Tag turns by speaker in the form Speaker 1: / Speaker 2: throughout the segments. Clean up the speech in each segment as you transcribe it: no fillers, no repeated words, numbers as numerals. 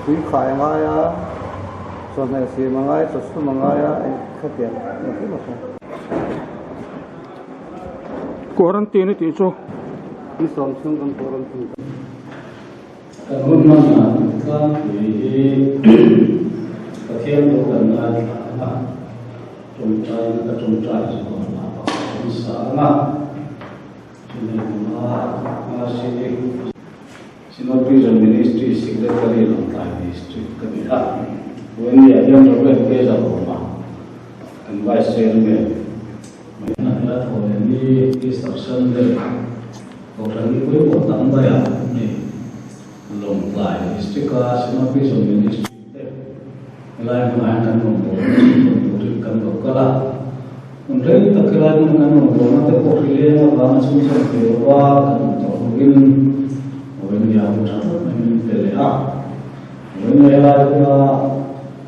Speaker 1: suy khai ngay á cho này xí mà ngay cho số mà ngay á khát tiền nó cái mà không
Speaker 2: quarantine thì cho
Speaker 1: đi xong xong con quarantine
Speaker 3: hôm nay là các thì các thiên độ gần là trồng trái rồi mà xã mà cho nên là xin prison ministry secretary long time ministry cái gì đó when we are young rồi cái giờ rồi mà and vice chairman mình là thôi đi instruction để có cái cuối của tấm đây à này long lại district xin prison ministry lại mà anh không có cần có là mình thấy tất cả những cái nó nó tới cuộc đi lên và nó xuống sông thì qua trong viên với nhà một sản xuất mình để lấy áp với người là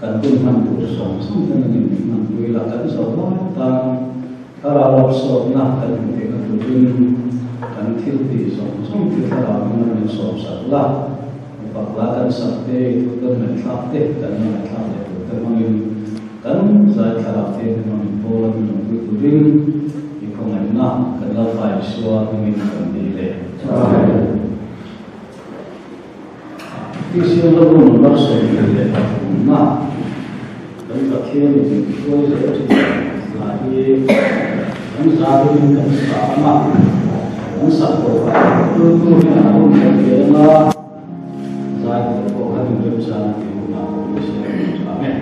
Speaker 3: cần tinh thần của sống sống cho nên mình vì là cần sống đó ta ta là lọc sống là cần để cái tụi mình cần thiếu thì sống thì ta là mình sống sạch là hoặc là cần sạch để tụi mình làm để cần mình làm để tụi mình cần giải pháp thì mình vô là mình tụi mình thì không ảnh nào cần là phải xóa mình cần đi lênที่เชื่อว่าเรารักษาเลยครับมากแล้วก็เที่ยวนี่ก็จะหลายทั้งสาธุทั้งสามารถทั้งสัตว์ตัวตัวเนี่ยเราเรียนมาใจตัวเขาถึงจะสร้างที่มาไม่ใช่อาเมน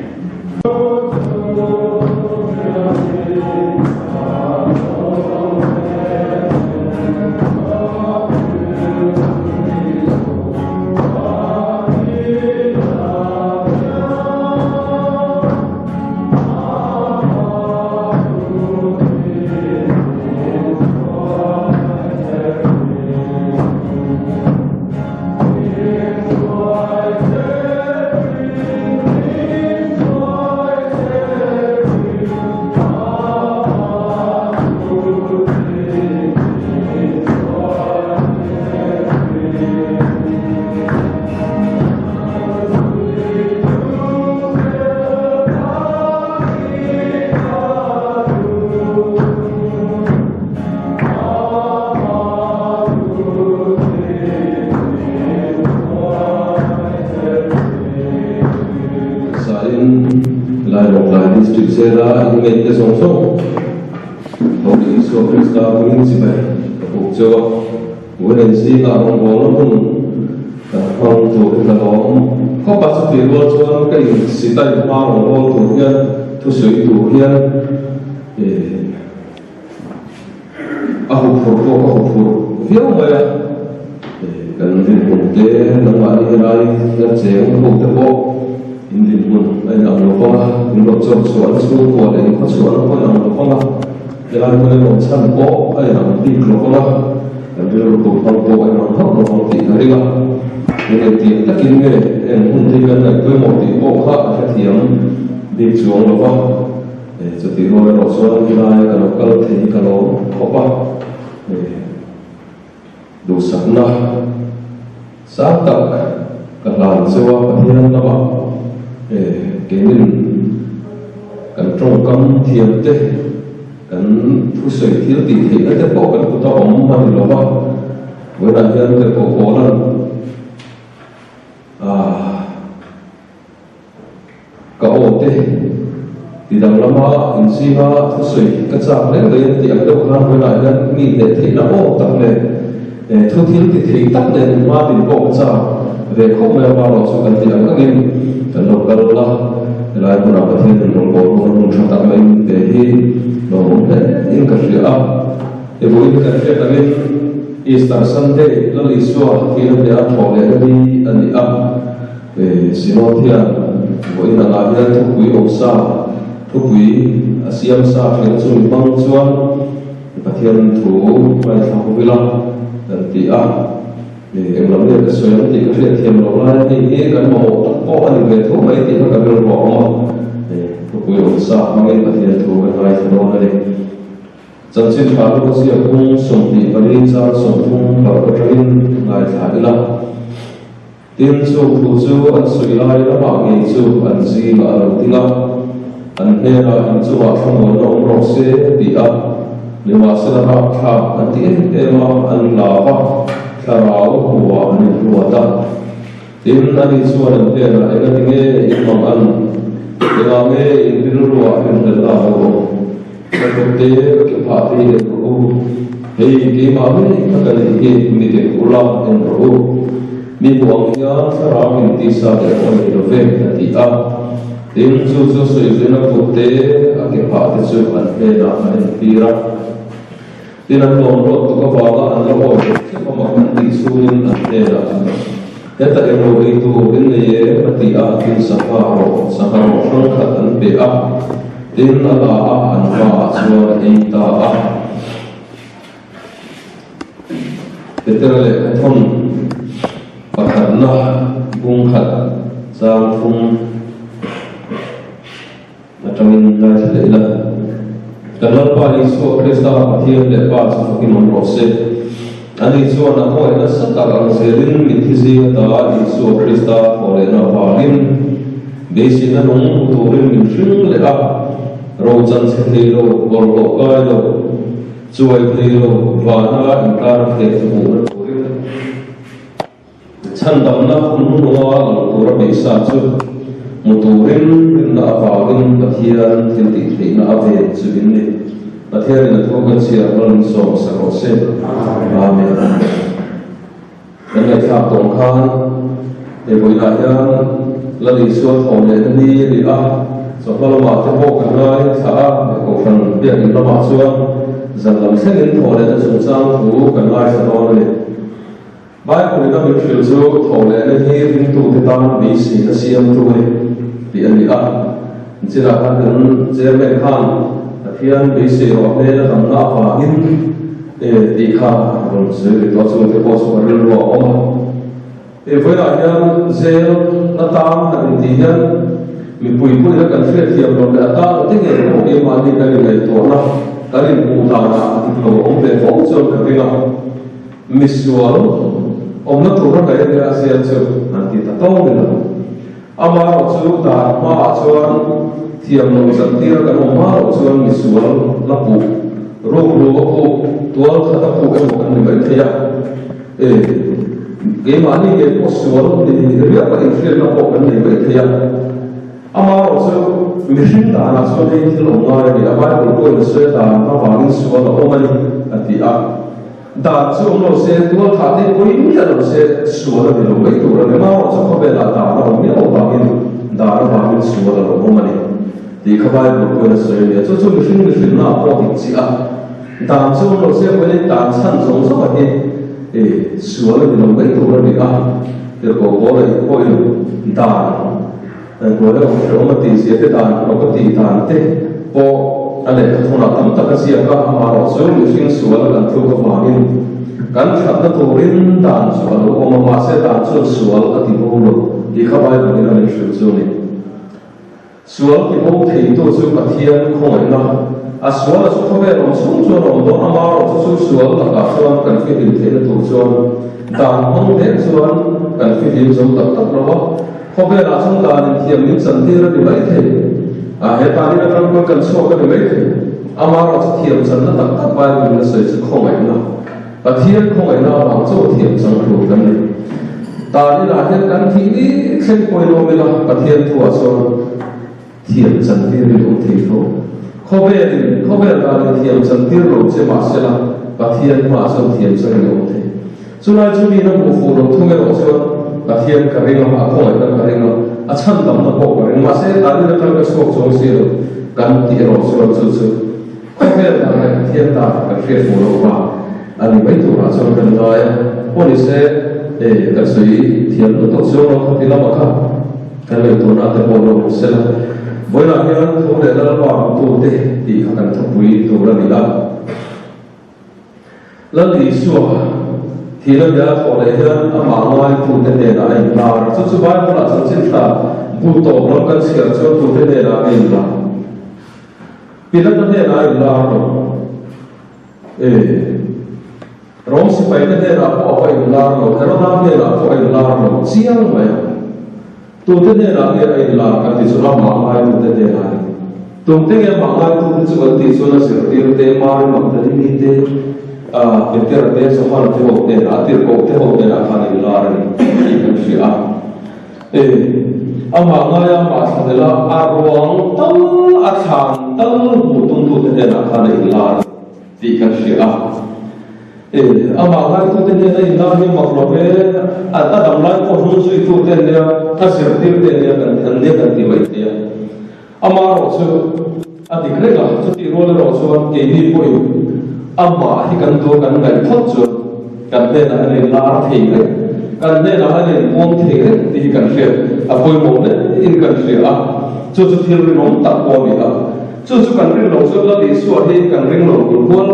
Speaker 3: district sera ingin ke songsong hong Isu Krista ingin sibai kapuk jo wenen si ka hong bolo pun ka hong tu ka hong ko pa su ti lo chuan ka in si tai ma hong bolo tu hian tu sui tu hian a hu fu hiao mai a kan rin hong te nang ma ni rai na cheng hong te bo in din mun ai na lo ko in lo chok suan su ko le ko suan ko na lo ko na ya la mo lo chan ko ai na ti lo ko na ya lo ko ko ko ai na ha lo ti na ri ga ne ti ta kin ne en hun ti ga na ko mo ti ko ha ha ti am di chuang lo ba cho ti lo lo suan ki la ka lo kal thi ka lo ko ba du sa na sa tak ka lan sewa pathian na ba cái mình cần trông cắm thiền thế cần thu sợi thiếu tỷ thị nó sẽ có cần của ta ống mà thì nó vào với đại nhân cái cổ là cả ổ thế thì đằng lắm mà in si mà thu sợi cái sao đấy cái tiệm đâu khăn với đại nhân nghĩ để thị nó ổ tắc này thu thiếu tỷ thị tắc này mà thì có cái sao về không mà vào số cần tiệm các em cần học cái đó lại một năm thì mình có một số tác mình để hi nó muốn đấy những cái gì à để với những cái là mình Easter Sunday là lý do khi nó để ăn thọ lễ đi ăn đi ăn về xin lỗi thiệt với là lại là thuộc quý ông sa thuộc quý Asiam sa thì nó dùng băng chuan và thiên thủ phải học với lòng ăn đi ăn để em làm được cái số lượng thì cái việc thiền đó là thì cái mẫu có anh về thuốc mấy thì nó cả đường bỏ mà để phục vụ ông xã mang đến cái thiền thủ cái này thì đó là để chân trên phá lúc xưa cũng sống thì và đi ra sống cũng và có train lại thả đi lắm
Speaker 4: tin chu thu chu an sui lai la ma ngi chu an si ma lo tinga an he ra an chu wa phong lo ro se ti a le ma se la ra kha an ti e ma an la wa kha ra wa wa an ru ta tin ani chu an te ra e ga tinge i ma an e ga me i ru ru wa an la ho ka te ke pha te ru hei ke ma me ka ka le ke mi te ula en ru mi buang ya sara min ti sa de on ro ve na ti a tin chu chu sui ju na pu te a ke pha te chu an he na an pi ra tin an long ro to ka wa an la ho ke pa ma an ti su in an he ra ya ta e ro ve tu bin le ye pa ti a tin sa ha ro shon kha an pe a tin na la a an wa chu e ta a Betul thon pakatna bung khat sang phung atamin na thela kanal pa Isu Krista pathian le pa sa ki mon rose ani so na ko na sa ta ang selin mithizi ta Isu Krista pore na palin besina nong turin min shing le a ro chan se le ro bor ko ka lo chuai le ro va na in kar ke fu chan dam na khun no wa ko ra be sa chu muturin na avagin pathian thil ti thei na ave chu in ni pathian na thok kan sia ron so sa ro se amen kan le tha tong khan e boi la yan la li so thon le ni ri a so la ma te ho kan lai sa a ko fan bia in la ma chuan zan lam sen in thon le chung chang thu kan lai sa no le bai ko ina mi thil chu thon le ni ring tu te tan bi si na siam tu he di an a jira kan chairman khan pathian bi se ro le la tam na fa in e di kha ron se ri to chu te ko so ri ro om e foi la yan zel na tam han di yan mi pui pui la kan fe thiam ron la ta te nge ro e ma ni ka le to na ka rin pu ta na ti lo om pe fo chu ka ringa misual om na tu ra ka ya se chu an ti ta to ni la ama ro chu ta ma chuan thiam lo san ti ra kan ma ro chuan misual la pu ro ro ko tual khata pu e mo kan ni ba thia e ge ma ni ge ko sual ni ri pa in fil na ko kan ni ba thia ama ro chu mi shin da na so ni ti lo ma ri ama ro ko ni se da na wa ni sual o ma ni ati a da chu lo se tual kha te ko in ya lo se sual ni lo ba tu ra ma ro chu ko be la da na mi o ba ni da ra ba ni sual lo o ma ni ti kha ba ro ko ni se ni chu chu mi shin na ko ti chi a da chu lo se ko ni da chan song so ba ni e sual ni lo ba tu ra ni a te ko ko le ko i da ko le o ma ti se te da ko ti da te po ale thona tam ta ka sia ka ma ro so ni shin sual kan thu ka ma ni kan khat na to rin dan sual o ma se da chu sual ka ti bo lo ti kha ba ni na ni shu chu ni sual ki bo thei to chu pathian khoi na a sual a chu kho be ro chung chu ro do ama ro chu sual ta ka chuan kan fi din the na to chuan dan hong de chuan kan fi din zum tak tak ro kho be la chung dan in thiam ni chan ti ra ni mai the a he ta ni na kan ko kan so ka ni mai the ama ro chu thiam chan na tak tak ba ni na se chu kho mai na pathian kho mai na bang chu thiam chan ru kan ni ta ni la he kan thi ni khen ko no me la pathian thu a chuan thiam chan ti ri lo thei tho kho be ta ni thiam chan ti ro che ma se la pathian ma so thiam chan lo the chu na chu ni na mo fu ro thu me ro chuan pathian ka ringa ma ko na ka ringa a chan dam na ko ringa ma se ta ni na ka so so se ro kan ti ro chuan chu chu kho be ta ni pathian ta ka fe fu ro ba ani bai tu ra chuan kan la ya ko ni se e ka sui thiam no to chuan ro ti la ma kha kan le to na te bo ro se la boi la hian thu le la ba tu te ti kha kan thapui tu ra ni la la li suwa thì nó đã có lẽ hơn ở mạng ngoài phụ thế này là anh là cho chú bác là cho chính là phụ tổ nó cần sửa cho phụ thế này là anh là vì nó thế này là rồi rong si pai te na ko ai lar lo karona me na ko ai lar lo chiang mai tu te ne na ke ai lar ka ti su ma mai tu te na tu te ke ma mai tu te su ti su na sir ti te ma ma te ni te ke te ra te so ha te ho te na ti ko te ho te na kha ni lar ni ka shi a ama nga ya ma sa de la a ruang tal a chan tal bu tung tu te na kha ni lar ti ka shi a ama nga tu te ne na ina ni ma lo be a ta dam lai ko hu sui tu te ne a sir ti te ne kan ne kan ti mai te ama ro su a ti kre la chu ti ro le ro su ke ni po yu ama hi kan tu kan ngai thot chu kan ne na ni lar thei re kan ne na ni mon thei re ti kan she a poi mo ne in kan she a chu chu thil ri nom ta ko mi a chu chu kan ri lo su la ti su a hi kan ring lo ku hol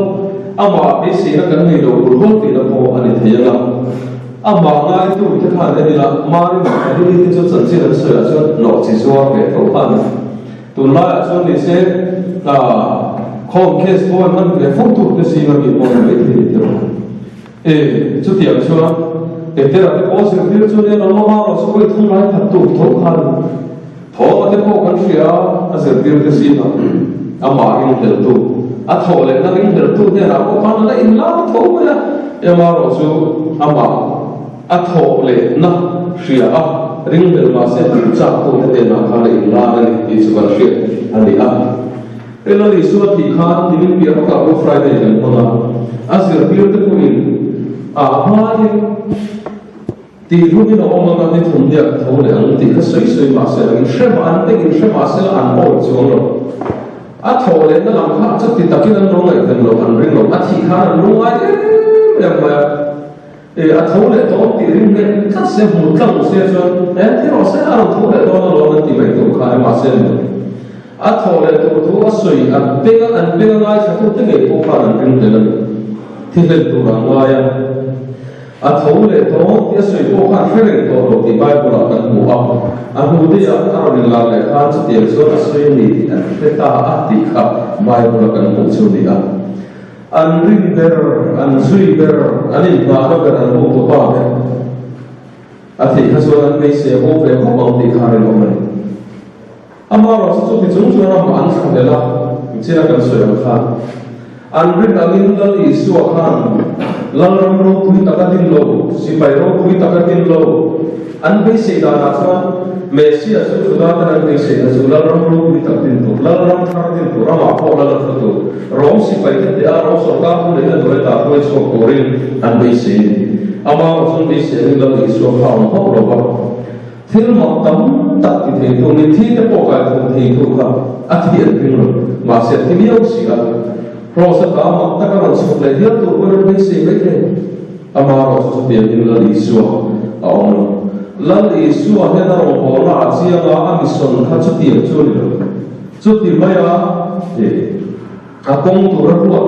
Speaker 4: ama bi si na kan nei lo ku hol ti na po ani thei la ama ngai tu te kha ne ni la ma ri ma ri ti chu chan chi ran su ya chu no chi su a ve to khan tu la chu ni se không case của mình về phong tục cái gì mà bị bỏ lại thì được chút điểm cho để thế là cái ô sự việc cho nên nó mà số cái thông lại thật tục thấu khăn thấu mà cái cô con phía sự việc cái gì mà mà in được tu thấu lại nó in được tu thế nào có con nó in lắm thấu vậy em mà rồi số mà thấu lại nó phía ring được mà sẽ chặt tu thế nào khá là in lắm này thì sự quan chuyện anh đi ela li suat ti khan ti min pia ka ko Friday kan pona asir pia te kuin a hai ti rumin o ma ka ti thum dia thole ang ti ka soi soi ma se ang shema an te in shema se an o chong lo a thole na lam kha chu ti takin an rong ai kan lo an ring lo a thi khan an rong ai ya ma a thole to ti ring ne ka se mu tlang se chon ti ro se a thole to na lo na ti mai to kha ma se a thole tu tu a soi an pega ngai sa tu te nge ko kha an ring de lan thi le tu ra ngai ya a thole to ti a soi ko kha thele to ro ti bai ko kan mu a hu de ya ta ro la le kha chi te so a soi ni ti an te ta a ti kha bai ko kan mu chu ni a an ring ber an sui ber ani ba ro kan an mu to pa a ti kha so an me se ho ve ko ma ti kha re lo mai amaro chu ti chung chu na ma an kha de la chira kan so ya kha an ring agin la ti su khan lang ram ro pui takatin lo si pai ro pui takatin lo an be se da na sa me si a su da ta an be se na su lang ram ro pui takatin to lang ram thar tin to rama ko la la to ro si pai te a ro so ka pu le na do ta ko so ko rin an be se amaro chu be se la ti su kha on ho ro ba thil ma tam tak ti thei tu ni thi te po ka tu thei tu kha a thi an pin ro ma se ti mi au si a ro sa ta ma ta ka ro so le hi tu ko ro be se be ke ama ro so ti an la li su a on la li su a he na ro ho la chi a a mi son kha chu ti chu ni ro chu ti mai a kong tu ra ro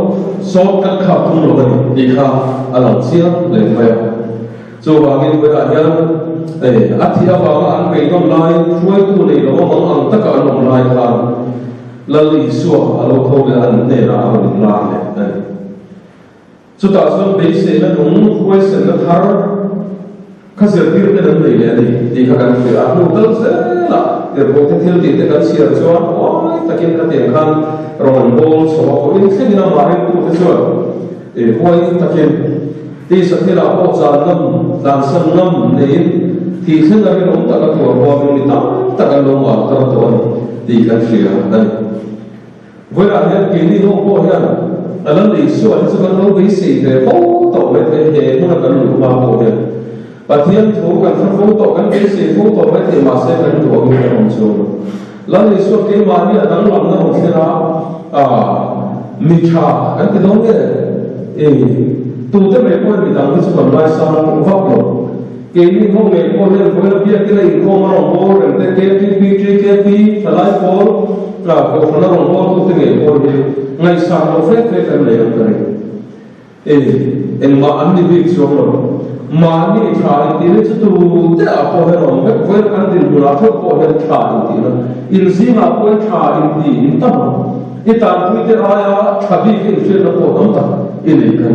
Speaker 4: so ka kha tu ro ni kha a la chi a le mai chu wa ngi ba ya a thi a ba an pe tom lai chuai tu nei lo ma ang ta ka long lai kha la li su a lo tho le an ne ra a lo la le chu ta so be se na nong huai se na thar kha se tir te nan nei le ni ti kha kan fe a nu tal se la e bo te thil ti te kan sia chuan oi takin ka te khan ron bol so ko in se ni na ma ri tu te chuan huai takin ti sa thila po cha nam dan san nam nei thì khi nào cái ông ta có thua qua bên mình ta có lòng vào ta có thì cái gì đó với lại cái kiến đi đâu có nha là lần đi xưa thì có lâu bị gì thì phố tổ với thế hệ nó là cái lũ ba bộ này và thiên thủ cần phân phố tổ cái bị gì phố tổ với thì mà sẽ cái lũ của người đồng số lần đi xưa cái mà như là đắng lòng nó không sẽ là mít trà cái đó cái tu tới mấy con bị đắng cái còn lại sang vấp rồi cái này không mấy con này có là biết cái này không mà lòng bố rồi cái cái phải bố là có phần nào lòng bố tu tới mấy con này ngày sáng nó phết cái này làm cái em mà anh đi biết xong rồi mà đi trả thì nó chỉ tu để à có hay lòng với anh đi mua là thôi có hay trả thì nó in gì mà có trả thì in tâm cái tạm quý cái ai trả bị cái chuyện nó có tâm ta in cái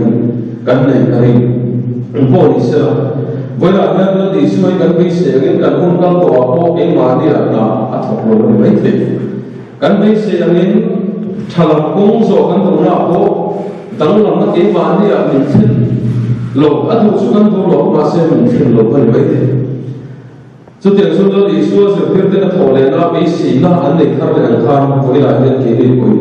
Speaker 4: kan nei ai bo ni se với lại nhân thì suy cần bị sẽ cái cần không cao tổ có cái mà đi là thọc lỗ này mấy thế cần bị sẽ những thằng công số cần tổ nào có tăng làm cái mà đi là mình xin lỗ ăn một số cần tổ lỗ mà sẽ mình xin lỗ hơn mấy thế số tiền số đó thì số sự việc đó thổi lên nó bị xì nó anh này khá là ăn khăn với lại nhân cái đi quỳ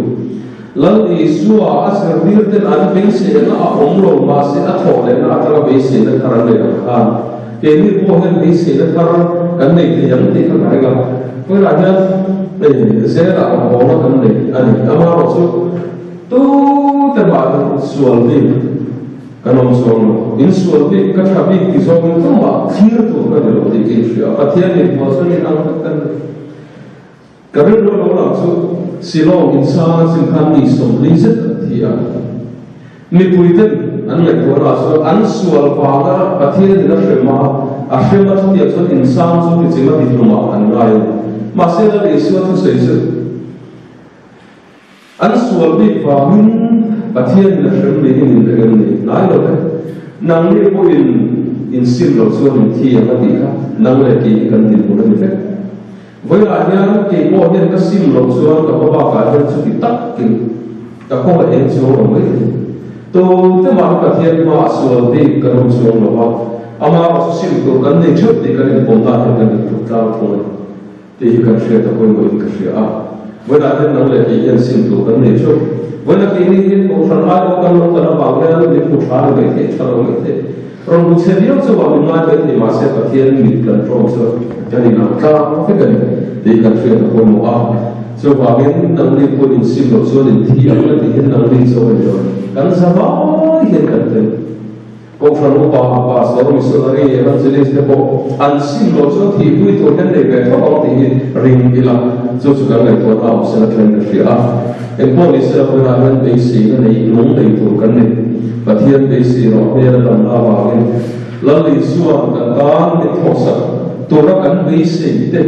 Speaker 4: lần thì số à sự việc đó anh bị xì nó ông lỗ mà sẽ thổi lên nó cho bị xì nó khá là ăn khăn cái này bộ hình bị xì nó khá anh này thì nhận thì không phải là với lại nhân để sẽ là bộ nó anh này anh mà một số tu tên bạn xuân đi cái nông xuân in xuân đi cái tháp đi cái số mình không mà chia tu cái điều gì cái chuyện cái thiên nhiên bao giờ mình ăn cái việc đó làm số silo insan sinh khăn đi sống lý rất thì ni puitin an le ko ra so an sual pa ga pathian ni na shema a shema so ti so insan so ti chima di tuma an rai ma se la de so to se se an sual bi pa min pathian ni na shem bi ni de gan ni nai lo ke nang ni ko in sim lo so ni thi ya di ka nang le ki kan ti ko ni fe với lại nhá cái bộ nhân cái sim lo so ka ba ka hen so ti tak ki ka ko la en so lo mai to te ma ka thian ma so ti ka rom so lo ba ama so sim ko kan nei chut ti kan bom ta kan ni tu ta ko ti ka shia ta ko mo ka shia a với lại hen nang le ki yen sim ko kan nei chut với lại cái ni ko san ai ko kan lo ta ba ga ni ko tha le ke ta lo ke rom bu se dio so ba mi ma be ti ma se ka thian ni kan rom so ja ni na ta ko ke kan ti ka shia ta ko mo a so ba gen nang ni ko in sim lo so ni thi a la ti hen nang ni so ba kan sa ba hiện cần thế, ông phần ông bà sau mình sửa lại cái vấn đề này bộ an sinh lo cho thì vui thôi cái này về thôi ông thì ring đi làm cho chúng ta này thôi ông sẽ làm cái gì à em bảo đi sẽ phải làm cái gì cái này nông này thôi cái này và thiên cái gì rồi bây giờ làm nào vào cái lần này xua cái đàn để thốt sắc tôi đã cần cái gì thế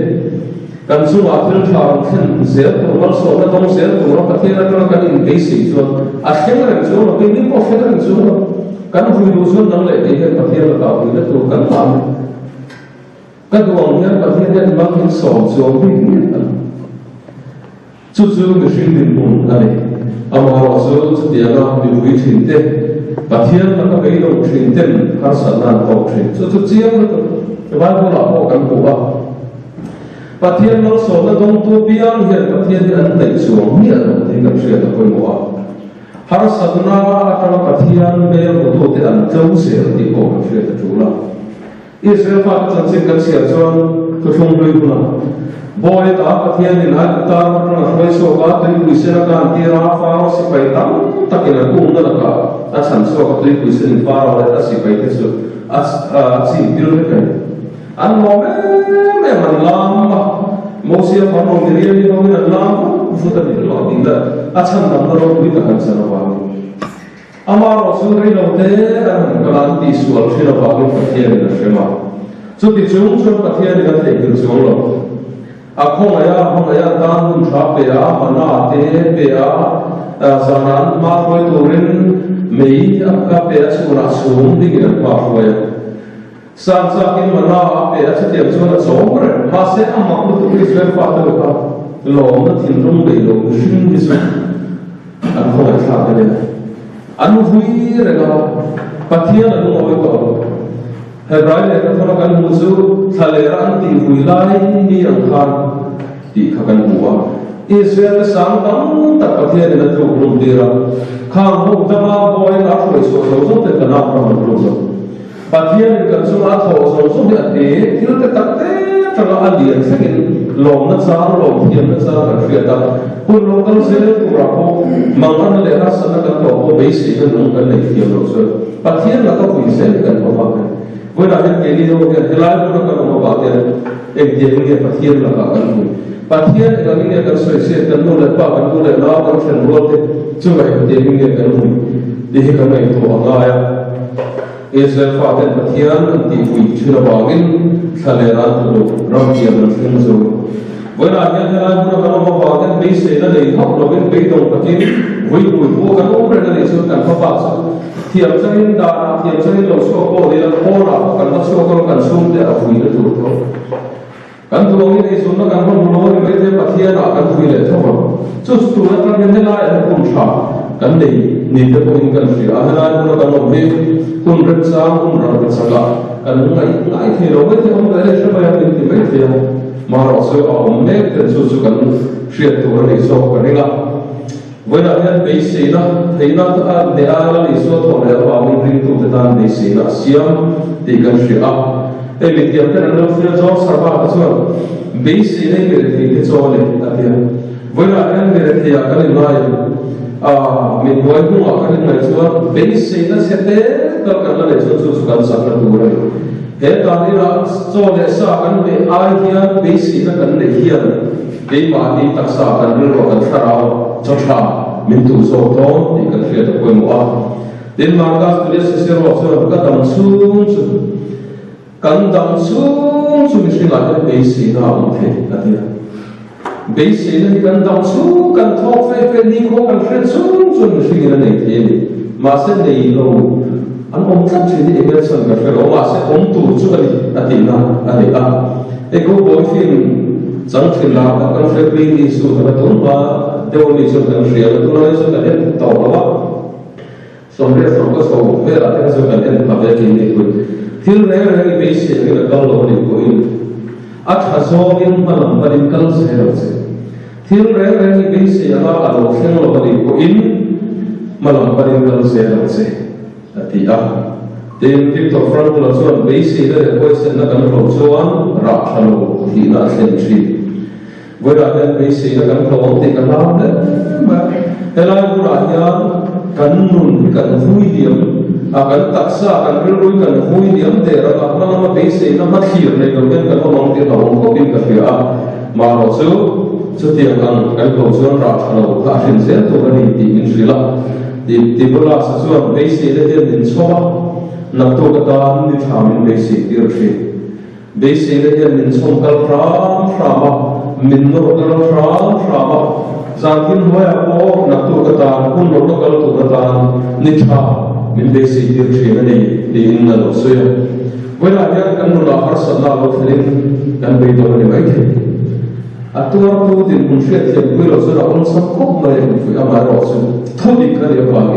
Speaker 4: kan suwa thil thang khin zer ko mal so na tong zer ko ro pathia na kan in basic so a khengren so no ke ni ko khengren so no kan hui du so nang le ke pathia la ta hui la to kan ta kan wang ya pathia ya ma kin so so hui ni chu ni shin din bun ani ama ro so chu dia na ni hui thin te pathia na ka bei lo thin ten har sa na ko thin chu chiang na to ba ko la ko kan ko ba pathian lo so na dong tu piang hian pathian an nei chuang hi an thei ka hria ta koi mo har sadna atang pathian be lo tu te an chau se ti ko ka hria ta chula Israel fa chan se kan sia chuan ko thong loi buna boy ta pathian in al ta na hoi so ka tui pui se na kan ti ra fa ro si pai tam takin ku na ka a chan so ka tui pui se ni fa ro la si pai te so a si bil ne kai an mo me man lam mosia pa no ni ri no na lam fu ta ni lo ding da a chan nam ro ri ta kan sa wa ama ro su ri lo te an ka lan ti su al shi ro ba ko pathian na shema so ti chung so pathian ni ka te ki chung lo a khong ya dan dun tha pe a mana te pe a zanan ma khoi turin mei ka pe a su na sum ding na pa khoi san sa kin mana pe a che tiam so na so re ma se a ma ku tu Israel fa ta ka lo na tin rum be lo shin ni so an ko ta ka le an hui re ga pathian an mo ko hebrai le ka thona kan mu chu thale ran ti hui lai ni ang khan ti kha kan buwa Israel sang tam ta pathian na tu rum dira khang ho ta ma boy na khoi so so te ka na ra ma ru so pathian kan su a tho so so de te til te tak te tanga alian sakin lom na sa lom thiam na sa ka fia ta kun lo kan se tu ra ko mangan le ra sa na kan to ko be se kan nong kan nei thiam lo so pathian la ka pui se kan ko ba với lại cái gì đâu cái lai nó còn một bảo tiền em tiền cái pathian là cả cái gì pathian cái gì cái sợi sợi cái nó là bảo cái nó là nó cái phần luôn thế chứ vậy tiền cái cái gì đi cái này thôi ngay Israel phát triển pathian thì vui chưa là bảo cái thale ra rồi ram kia là phim rồi với lại cái lai nó còn một bảo cái base là để học rồi cái base đồng pathian vui vui vô cái nó cái này số cần phải bảo số thiệp cho nên đã thiệp cho nên đầu số cô đi là cô nào cần bắt số cô cần xuống để ở vui để thủ thôi cần thu ông đi xuống nó cần không nói với thế mà thiên là cần vui để thôi chút tụi nó cần nhân lại là cùng trả cần đi nhìn được mình cần phải ở hai nó cần làm việc cùng rất sáng cùng rất sáng cần ngại thì rồi với thế không phải là sẽ phải mình thì mấy thì mà họ sẽ ở mấy cái số cần chuyện tụi nó đi số cái này là với lại nhân bế sĩ đó thấy nó để ai là lý số thổ để vào mình riêng tụ tự tan bế sĩ là xiêm thì cần sửa áp để mình tiệm cái năng phía cho sản phẩm đó chứ bế sĩ này về thì cái cho này là tiền với lại nhân về thì cái này nói mình nói cũng ở cái này chứ bế sĩ nó sẽ thế tất cả nó để cho cần sản là đủ rồi thế toàn đi là cho để sao cần về ai kia bế sĩ nó cần để hiền để mà đi tác xã cần đưa vào cần thao cho cha mình tu sâu thôn thì cần phải được quên mua đến mà các tôi sẽ xem vào xem các đồng xuống cần đồng xuống mình suy nghĩ đến bế sĩ nào cũng thế là thế bế sĩ này cần đồng xuống cần thọ phép đi khó cần phép xuống mình suy nghĩ đến này thế mà sẽ đầy lâu anh ông chắc chỉ để em xem cái phải mà sẽ ông tu chút là tiền nào là để ăn để có bộ phim chẳng phim nào các con phép đi xuống cái tốn mà đều đi xuống cái phía tôi nói xuống cái đến tàu đó xong rồi xong có số về là cái xuống cái đến mà về kinh tế rồi thiếu này là cái basic cái là câu nói của anh at hazon in mà làm bài câu sẽ rồi thiếu này là cái basic là ở đâu xem là bài của anh mà làm bài câu sẽ rồi thì then Victor Frank là số basic là cái sẽ là cái câu số ra thằng thì là century với lại cái basic là cái câu thì cái nào đấy mà cái này cũng là nhớ cần nun cần vui điểm cần tác xã cần cái lối cần vui điểm để là nó basic nó mất hiểu này đầu tiên cần có mong tiền đồng có tiền cả phía mà họ số tiền cái câu số ra thằng cả phiên sẽ tụ cái gì thì mình suy lắm thì bữa là số basic là tiền đến số nằm tụ cái đó mình tham mình basic điều gì basic là tiền đến số cái phàm mình nó cái phàm giang tin hoa có nằm tụ cái đó cũng nó cái tụ cái đó nít mình basic điều gì này thì nó là số với lại cái nó là harsan là lo thêm cái bây giờ này vậy thì tua tu thì cũng sẽ thì bây giờ số là ông sắp khóc mà phải làm bài rồi thôi thì cái điều vào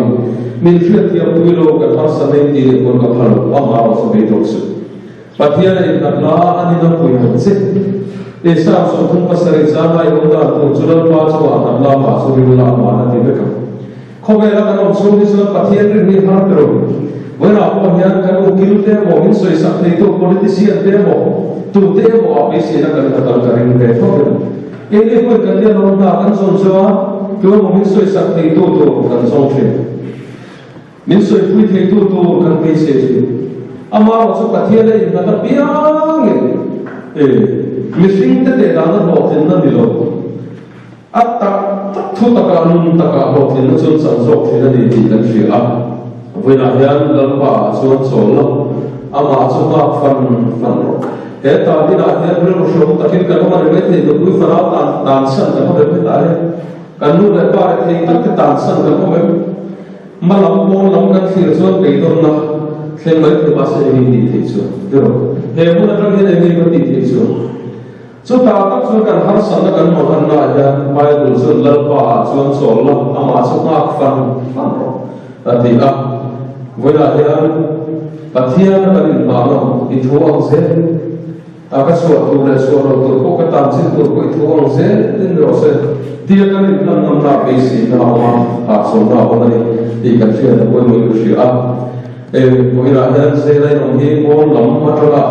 Speaker 4: mình sẽ thì bây giờ cái harsan này thì còn có phần làm bài rồi bây giờ số và thì này là anh đi đâu cũng được chứ để sao số không có sự ra lại ông ta tu cho nó qua cho anh làm mà số mình làm mà thì được không phải là cái ông số thì số và thì này mình học được với là ông nhận cái ông kêu thế mà mình suy sắp thì tu politician thế mà tu thế mà bây giờ là cái cái này thôi cái này cũng cái này nó là cái son cho cái mà mình suy sắp thì tu cái son thế mình suy phui thì tu cái bây giờ ama số cái thế này nó là biang mình sinh thế là nó bỏ tiền nó đi rồi thu tất cả nun tất cả bỏ tiền nó xuống sản xuất thì nó đi thì cái gì với lại nhân lần bà xuống số lắm ama số mà phần thế ta đi lại nhân rất là số ta khi cái mà để thì được quý phần áo đàn sân cái mà để tại cái nu để ba thì tất cái đàn sân cái mà làm môn làm cái gì số cái đó là xem mấy cái bác sĩ đi thì số được thế muốn là cái này mình đi thì số số ta các số cần hát sẵn là cần một phần lại ra bài đủ số lần bà xuống số lắm ama số mà phần thì với lại và thiên là cái điểm bảo thì thu ông sẽ cái số tu là số đầu tu có cái tam sinh tu có thu ông sẽ đến rồi sẽ thì cái điểm năm là basic nào mà số nào này thì cái chuyện là quên mình được sửa với lại nhân sẽ đây đồng hi có lắm mà cho là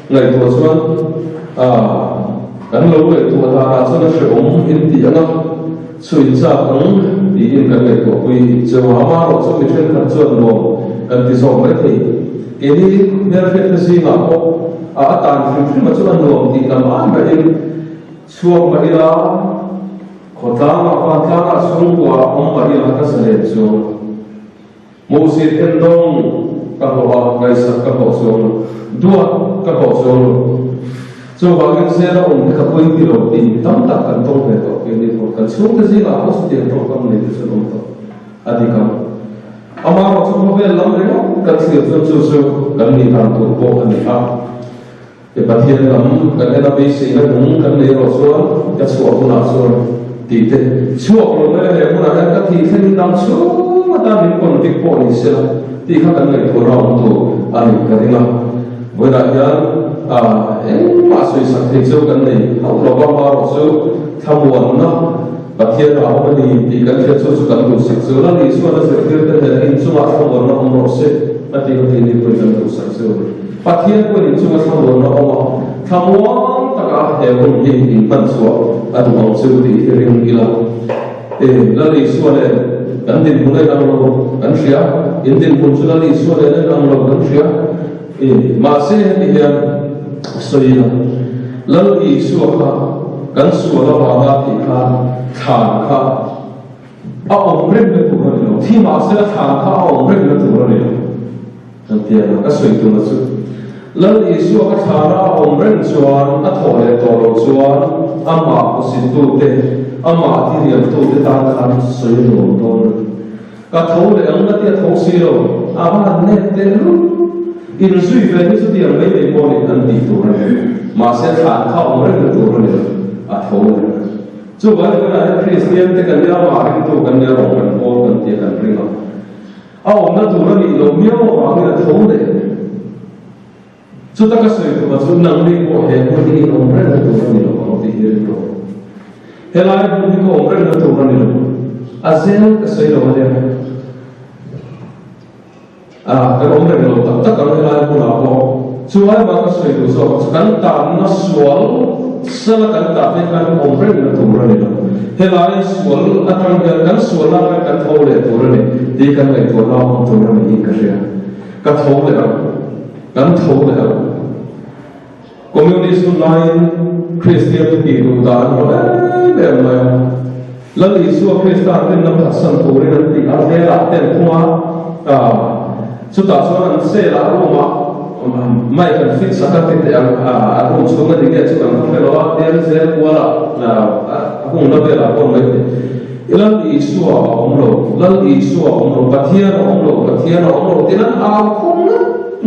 Speaker 4: ngày tuổi xuân cái lâu ngày tuổi là xuân nó sẽ ống in tiền lắm suy ra cũng đi in cái này của quý giờ mà rồi số mình trên phần xuân rồi cần thì số mấy thì cái đi nên phải cái gì mà có tàn phim mà chúng ta nuông thì làm ăn mà in xuống mà đi ra khó ta mà quan ta là xuống qua ông mà đi ra cái sự xuống mua xe thiên đông các bộ ngày sắp các bộ xuống đua các bộ xuống so bagin xe nó ổn các quên thì rồi thì tấm tắc cần tông về tổ cái đi thôi cần xuống cái gì là có số tiền trong công này thì sẽ tông tổ đi cầm ama ro chu be lam re kan thil chu kan ni thang tu ko ani a e pathian lam kan ena be se na bung kan le ro so ka chu na so ti te chu ro le he ko na ka ti thil dam chu ma ta ni kon ti ko ni se ti kha kan le ko ra tu ani ka ringa voi na ya ma soi sak te chu kan nei ha ro ba ma ro chu thamuan na pathian ra ho ni ti kan thil chu kan tu sak chu la ni su na se thil te in chu ma thamuan na om ro se ati ko ti ni ko kan tu sak chu pathian ko ni chu ma thamuan na om thamuan ta ka he ko ni in pan chu atu om chu ti ring ila la ni su le kan din bu le na ro kan sia in din bu chu la ni su le na ro kan sia ma se ni ya soi na lal i su kha kan su la wa da ti kha than kha a om ren na tu ro thi ma se than kha a om ren na tu ro ni kan ti na ka soi tu na su lal i su kha thara om ren chuan a tho le to lo chuan ama ko sin tu te ama ti riam tu te ta kha soi lo to ka tho le ang na ti tho si lo a ba ne te lu in sui ve ni su tiang mai mai mo ni an ti tu ra ma se than kha om ren tu ro ni a tho le chu ba ni na Christian te kan ya ma ring tu kan ya ro kan ko kan ti kan ring a om na tu ra ni lo myo ma ni tho le chu ta ka soi tu ba chu nang ni ko he ko ni om ren tu ra ni lo ko ti hi ro he lai bu ni ko om ren tu ra ni lo a zen ka soi lo le cái ông này là tất cả những cái của nó chú ai mà có suy nghĩ rồi cần tạm nó xuống sau đó cần tạm cái ông này là thủ rồi này thế là xuống ở trong cái cần xuống là cái cần thâu để thủ rồi này đi cần cái thủ nó không thủ rồi này cái gì cần thâu để cần thâu để communist online Christian thì đủ đàn rồi đấy mà lần này xuống Christian thì nó thật sự thủ rồi thì ở đây là tiền hoa chu ta chuan an se la roma mai kan fit sakati te a rum chu ma dinge chu kan khome lo der se wala na hung na be la kon mai ilan i suwa omlo lan i suwa omlo pathian omlo tinan a khum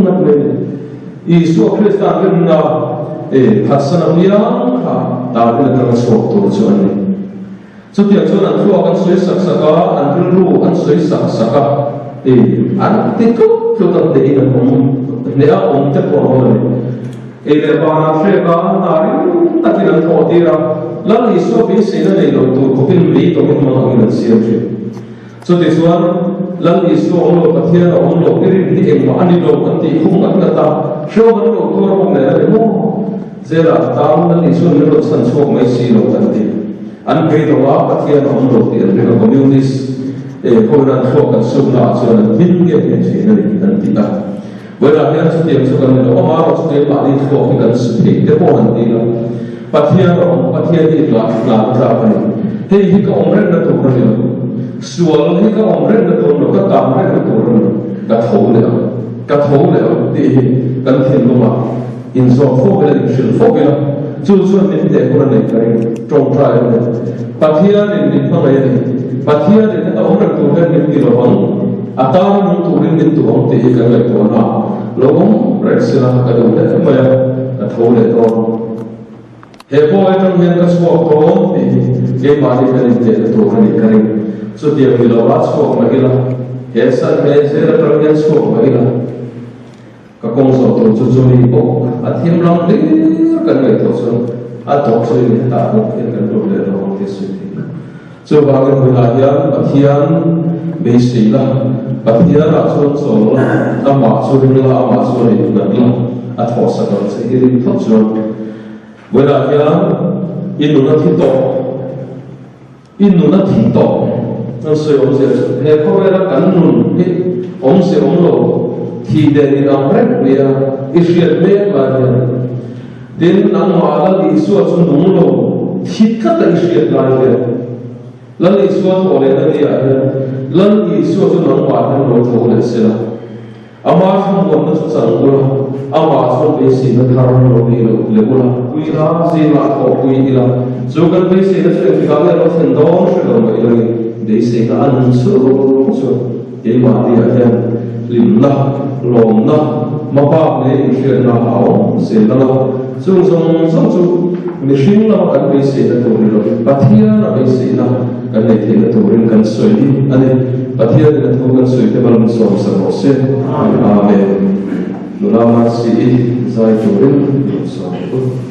Speaker 4: na be i suwa Christian bin na phasana mia kha ta be na so to chu ani chu tiang chuan an thua kan soi sak saka an ru an soi sak saka an ti ku tu tam te ina ne a te ko ho ne le ba na she ka na ri ta ti nan tho ti ra la li so bi se na nei lo tu ko pin li to ko ma ngi na sia che so te suan la li so lo pathian lo ri ni e ma ani lo kan ti khum an ta sho ban lo to ro ne re mo zera ta na li so ne lo san so mai si lo kan ti an pe to wa pathian lo ti an ko communist ko ran kho kan sum na chuan min ge ke che na ri kan ti ta wala hian chu tiam chu kan lo ma ro chu te ma ni kho ki kan su pe te po han ti la pathian ni la tra pa ni hei hi ka om ren na tu ro ni sual hi ka om ren na tu ro ka tam ren na tu ro ka tho le ti kan thien lo ma in so fo ke ni shil fo ke la chu min te ko na ka ri trong tra ni pathian ni pa mai ni pathian ni ta om ren tu ren ni ti lo hon atam nung tu ren ni tu hon te hi kan le ko na logom reksila ka do le ma ka tho le to he po ai trong hian ka so to ti ke ma ni ka ni te to ka ni ka ri so ti mi lo wa so ma ila he san me se ra trong hian so ma ila ka kong so to chu chu ni ko a thim lam ti kan ngai to so a to so ni ta ko ke kan do le ro ti su ti so ba ga mu la pathian be se la pathian a so so a ma so ni la a ma so ni na la a tho sa do se ri tho so wala ya inu na thi to no so yo se he ko wala kan nun he om se om lo thi de ni ram rek ya israel me la ya din nang ma la li su chu nung lo thi ka ta israel la ya lan li su to le na ya lan li su chu nang ma na lo to le se la ama thum ko na chu sang lo ama so be si na thar lo ni lo le ko la ui ra si la ko ui ila so kan be si na se ka le lo sen do se lo mai lo ni de se ka an su so ke ma ti a hian lim na lom na ma pa ne in hriat na hao se na chung chu mi hring la kan be se na to ni lo pathian a be se na kan nei the na to rin kan soi ni ane pathian na to kan soi te balam som sa ro se amen lula ma si zai to rin so